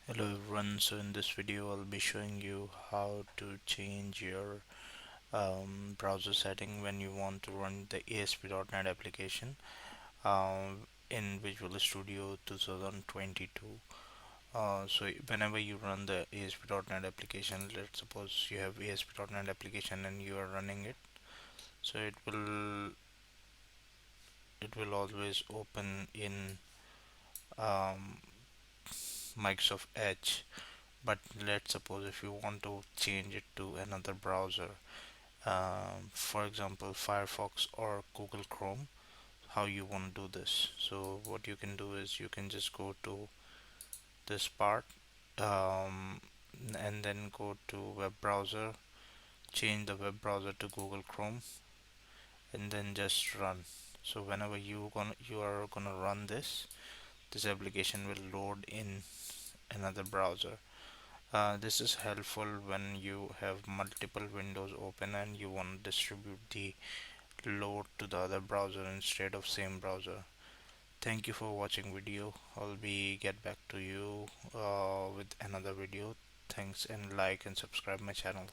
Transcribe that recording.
Hello everyone, so in this video I'll be showing you how to change your browser setting when you want to run the ASP.NET application in Visual Studio 2022. So whenever you run the ASP.NET application, let's suppose you have ASP.NET application and you are running it, so it will always open in um, Microsoft Edge. But let's suppose if you want to change it to another browser, for example Firefox or Google Chrome, how you want to do this. So what you can do is you can just go to this part, um, and then go to web browser, change the web browser to Google Chrome, and then just run. So whenever you are gonna run this application will load in another browser. This is helpful when you have multiple windows open and you want to distribute the load to the other browser instead of same browser. Thank you for watching video. I'll be get back to you with another video. Thanks, and like and subscribe my channel.